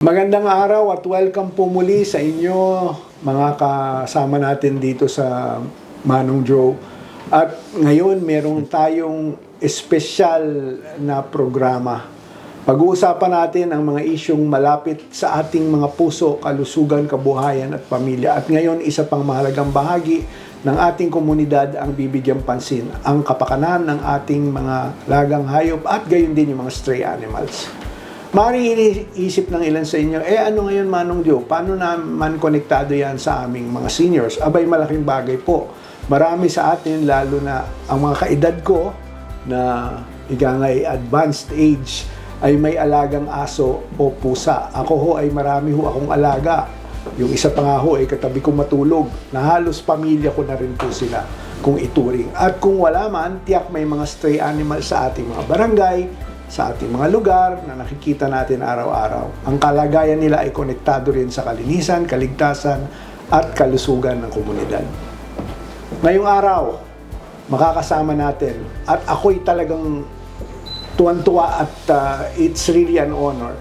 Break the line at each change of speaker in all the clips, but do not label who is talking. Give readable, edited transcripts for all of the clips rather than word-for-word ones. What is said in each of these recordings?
Magandang araw at welcome po muli sa inyo mga kasama natin dito sa Manong Joe. At ngayon meron tayong espesyal na programa. Pag-uusapan natin ang mga isyong malapit sa ating mga puso, kalusugan, kabuhayan at pamilya. At ngayon isa pang mahalagang bahagi ng ating komunidad ang bibigyang pansin, ang kapakanan ng ating mga lagang hayop at gayon din yung mga stray animals. Maaaring iniisip ng ilan sa inyo, ano ngayon Manong Joe, paano naman konektado yan sa aming mga seniors? Abay, malaking bagay po. Marami sa atin, lalo na ang mga kaedad ko, na igangay advanced age, ay may alagang aso o pusa. Ako ho ay marami ho akong alaga. Yung isa pa nga ho ay katabi kong matulog, na halos pamilya ko na rin po sila kung ituring. At kung wala man, tiyak may mga stray animals sa ating mga barangay, sa ating mga lugar na nakikita natin araw-araw. Ang kalagayan nila ay konektado rin sa kalinisan, kaligtasan, at kalusugan ng komunidad. Ngayong araw, makakasama natin, at ako'y talagang tuwan-tuwa at it's really an honor.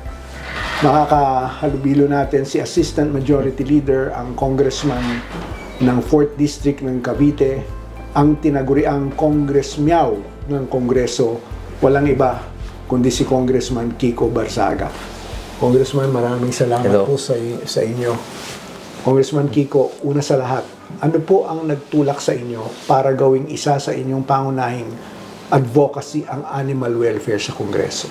Makakahalubilo natin si Assistant Majority Leader, ang Congressman ng 4th District ng Cavite, ang tinaguriang Congress Meow ng Kongreso, walang iba kundi si Congressman Kiko Barzaga. Congressman, maraming salamat po sa inyo. Congressman Kiko, una sa lahat, ano po ang nagtulak sa inyo para gawing isa sa inyong pangunahing advocacy ang animal welfare sa Kongreso?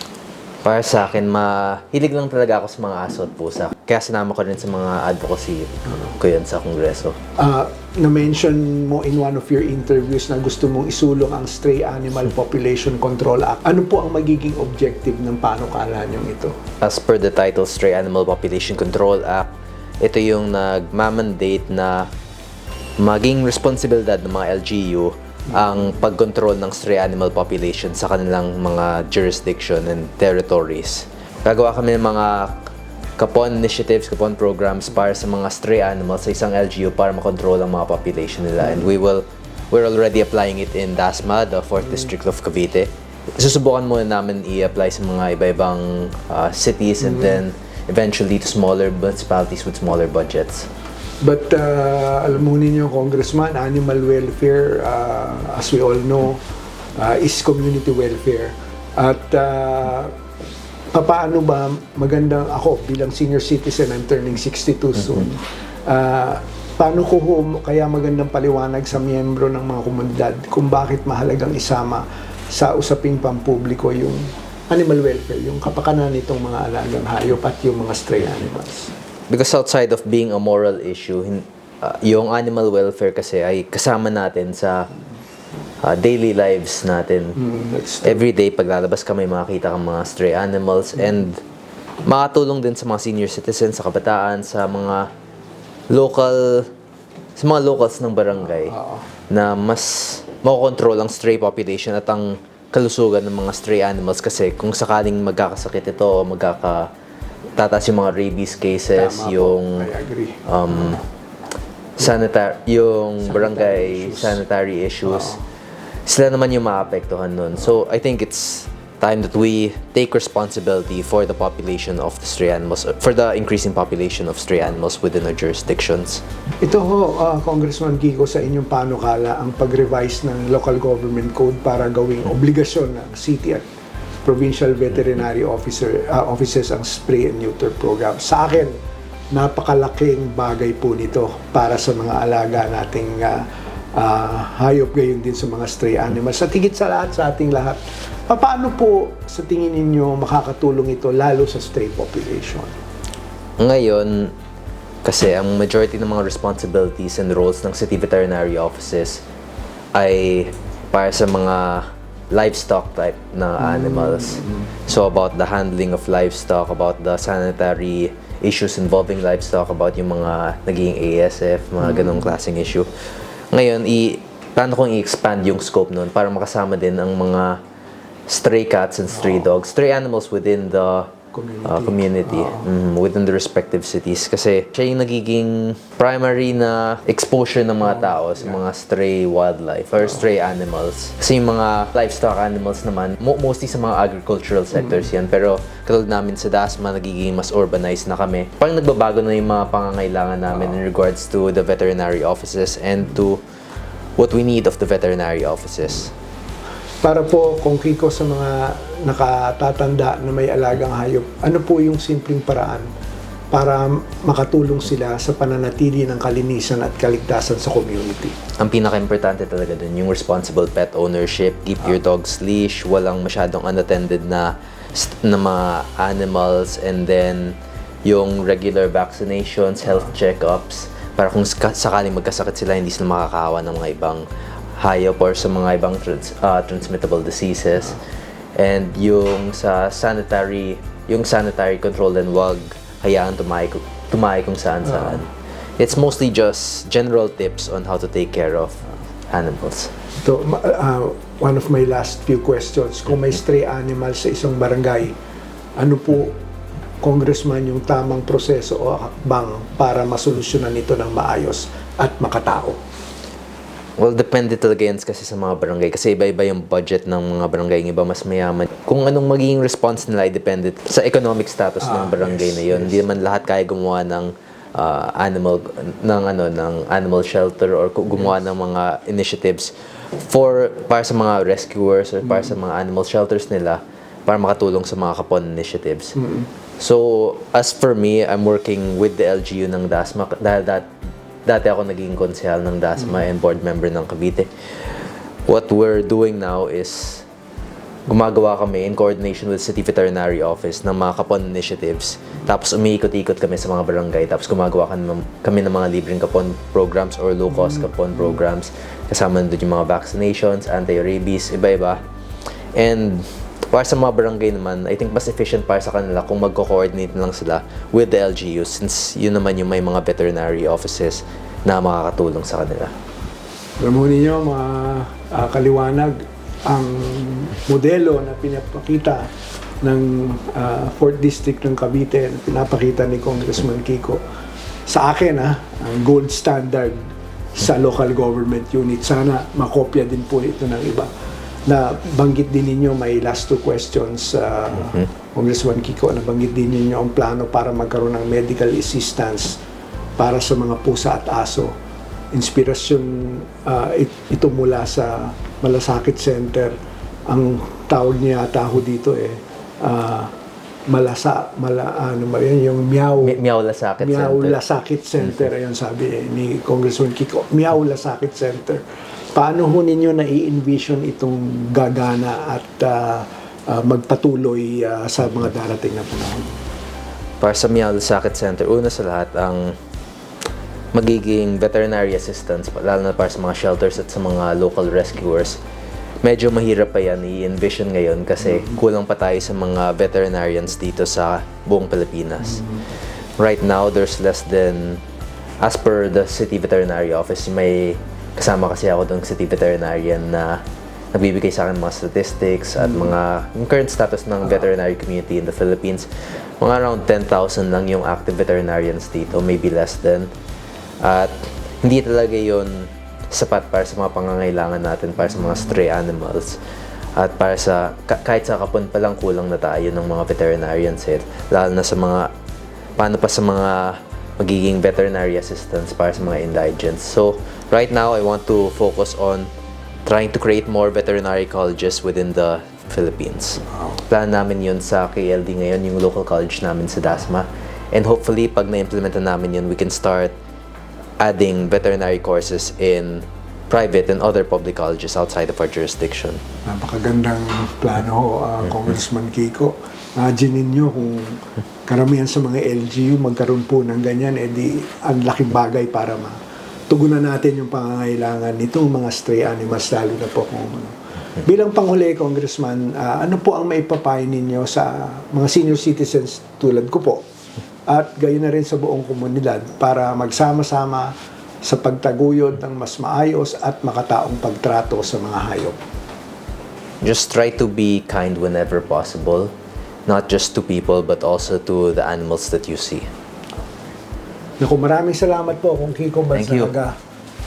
Para sa akin, mahilig lang talaga ako sa mga aso at pusa. Kaya sinama ko rin sa mga advocacy ko yun sa Kongreso.
Na-mention mo in one of your interviews na gusto mong isulong ang Stray Animal Population Control Act. Ano po ang magiging objective ng panukala niyong ito?
As per the title, Stray Animal Population Control Act, ito yung nagmamandate na maging responsibilidad ng mga LGU ang pagkontrol ng stray animal population sa kanilang mga jurisdiction and territories. Gagawa kami ng mga kapon initiatives, kapon programs para sa mga stray animals sa isang LGU para makontrol ang mga population nila. And we're already applying it in Dasma, the 4th District of Cavite. Susubukan muna namin i-apply sa mga iba-ibang cities and then eventually to smaller municipalities with smaller budgets.
But alam mo ninyo, Congressman, animal welfare, as we all know, is community welfare. At paano ba magandang ako bilang senior citizen, I'm turning 62 soon. Paano ko kaya magandang paliwanag sa miyembro ng mga komunidad kung bakit mahalagang isama sa usaping pampubliko yung animal welfare, yung kapakanan nitong mga alagang hayop at yung mga stray animals?
Because outside of being a moral issue, yung animal welfare kasi ay kasama natin sa daily lives natin. Every day, paglalabas ka, may makakita kang mga stray animals and makatulong din sa mga senior citizens, sa kabataan, sa mga locals ng barangay na mas makokontrol ang stray population at ang kalusugan ng mga stray animals kasi kung sakaling magkakasakit ito o tataas yung mga rabies cases, yung barangay sanitary issues, sila naman yung maapektuhan nun. So I think it's time that we take responsibility for the population of the stray animals, for the increasing population of stray animals within our jurisdictions.
Ito ho, Congressman Kiko, sa inyong panukala ang pag-revise ng local government code para gawing obligasyon ng city at provincial veterinary offices ang spray and neuter program. Sa akin, napakalaking bagay po nito para sa mga alaga nating hayop, gayon din sa mga stray animals. At higit sa lahat, sa ating lahat, paano po sa tingin ninyo makakatulong ito lalo sa stray population?
Ngayon, kasi ang majority ng mga responsibilities and roles ng city veterinary offices ay para sa mga livestock type na animals. So about the handling of livestock, about the sanitary issues involving livestock, about yung mga naging ASF, mga ganong klaseng issue. Ngayon, plano kong i-expand yung scope nun para makasama din ang mga stray cats and stray dogs, stray animals within the community within the respective cities. Kasi siya yung nagiging primary na exposure ng mga tao sa mga stray wildlife or stray animals. Kasi yung mga livestock animals naman, mostly sa mga agricultural sectors yan. Pero katulad namin sa Dasma, nagiging mas urbanized na kami. Parang nagbabago na yung mga pangangailangan namin in regards to the veterinary offices and to what we need of the veterinary offices.
Para po, kung Kiko, sa mga nakatatanda na may alagang hayop, ano po yung simpleng paraan para makatulong sila sa pananatili ng kalinisan at kaligtasan sa community?
Ang pinaka-importante talaga dun, yung responsible pet ownership. Keep your dog's leash, walang masyadong unattended na mga animals, and then yung regular vaccinations, health checkups, para kung sakaling magkasakit sila, hindi sila makakahawa ng mga ibang hayop or sa mga ibang transmittable diseases. And yung sa sanitary control, then wag hayaan tumahi kung saan-saan. It's mostly just general tips on how to take care of animals.
So, one of my last few questions, kung may stray animals sa isang barangay, ano po, Congressman, yung tamang proseso o hakbang para masolusyonan ito ng maayos at makatao?
Well, depende talaga yan kasi sa mga barangay. Kasi iba-iba yung budget ng mga barangay. Yung iba mas mayaman. Kung anong magiging response nila ay depende sa economic status ng barangay na yun. Hindi naman lahat kaya gumawa ng animal shelter or gumawa ng mga initiatives para sa mga rescuers or para sa mga animal shelters nila para makatulong sa mga kapon initiatives. So, as for me, I'm working with the LGU ng Dasma dahil dati ako naging konsehal ng Dasma and board member ng Cavite. What we're doing now is gumagawa kami in coordination with City Veterinary Office ng mga kapon initiatives. Tapos umiikot-ikot kami sa mga barangay. Tapos gumagawa kami ng mga libreng kapon programs or low-cost kapon programs. Kasama nandun yung mga vaccinations, anti-rabies, iba-iba. And para sa mga barangay naman, I think mas efficient para sa kanila kung magko-coordinate lang sila with the LGU since yun naman yung may mga veterinary offices na makakatulong sa kanila.
Alam mo ninyo, mga kaliwanag, ang modelo na pinapakita ng 4th District ng Cavite, na pinapakita ni Congressman Kiko, sa akin, ang gold standard sa local government unit. Sana makopya din po ito ng iba. Na banggit din ninyo, may last 2 questions, Congressman Kiko, nabanggit din ninyo ang plano para magkaroon ng medical assistance para sa mga pusa at aso. Inspirasyon ito mula sa Malasakit Center. Ang tawag niya yata ho dito yung
Meow Lasakit Center.
Meow Lasakit Center, ayun sabi ni Congressman Kiko, Meow Lasakit Center. Paano ho ninyo na-i-envision itong gagana at magpatuloy sa mga darating na panahon?
Para sa Meow Lasakit Center, una sa lahat, ang magiging veterinary assistance, lalo na para sa mga shelters at sa mga local rescuers, medyo mahirap pa yan i-envision ngayon kasi kulang pa tayo sa mga veterinarians dito sa buong Pilipinas. Right now, there's less than, as per the City Veterinary Office, may kasama kasi ako ng City Veterinarian na nagbibigay sa akin mga statistics at yung current status ng veterinary community in the Philippines. Mga around 10,000 lang yung active veterinarians dito, maybe less than. At hindi talaga yun sapat para sa mga pangangailangan natin, para sa mga stray animals. At para sa, kahit sa kapon pa lang kulang na tayo ng mga veterinarians lalo na sa mga, paano pa sa mga magiging veterinary assistants para sa mga indigents. So, right now, I want to focus on trying to create more veterinary colleges within the Philippines. Plan namin yun sa KLD ngayon, yung local college namin sa Dasma. And hopefully, pag na-implementa namin yun, we can start adding veterinary courses in private and other public colleges outside of our jurisdiction.
Napakagandang plano ho, Congressman Kiko. Imagine ninyo kung karamihan sa mga LGU magkaroon po ng ganyan, edi ang laking bagay para tugunan natin yung pangangailangan nitong mga stray animals, lalo na po kung Bilang panghuli, Congressman, ano po ang maipapayo ninyo sa mga senior citizens tulad ko po at gayon na rin sa buong komunidad para magsama-sama sa pagtaguyod ng mas maayos at makataong pagtrato sa mga hayop?
Just try to be kind whenever possible. not just to people but also to the animals that you see.
Naku, maraming salamat po kung Kiko
Thank you.
Barzaga.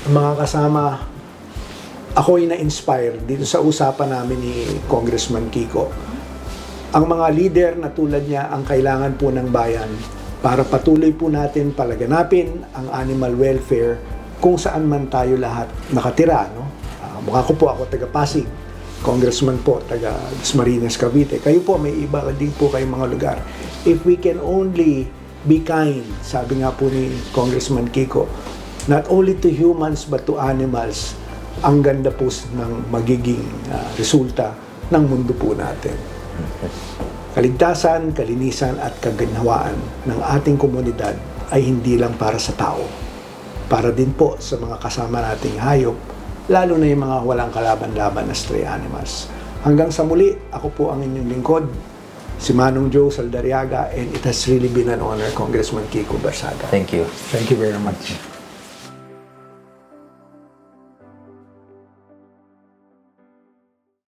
Mga kasama, ako'y na-inspire dito sa usapan namin ni Congressman Kiko. Ang mga leader na tulad niya ang kailangan po ng bayan para patuloy po natin palaganapin ang animal welfare kung saan man tayo lahat nakatira. No? Mukha ko po ako taga Pasig, Congressman po taga Dasmariñas, Cavite. Kayo po may iba din po kayong mga lugar. If we can only be kind, sabi nga po ni Congressman Kiko, not only to humans but to animals, ang ganda po ng magiging resulta ng mundo po natin. Kaligtasan, kalinisan at kaginhawaan ng ating komunidad ay hindi lang para sa tao. Para din po sa mga kasama nating hayop, lalo na yung mga walang kalaban-laban na stray animals. Hanggang sa muli, ako po ang inyong lingkod, si Manong Joe Saldariaga, and it has really been an honor, Congressman Kiko Barzaga.
Thank you.
Thank you very much.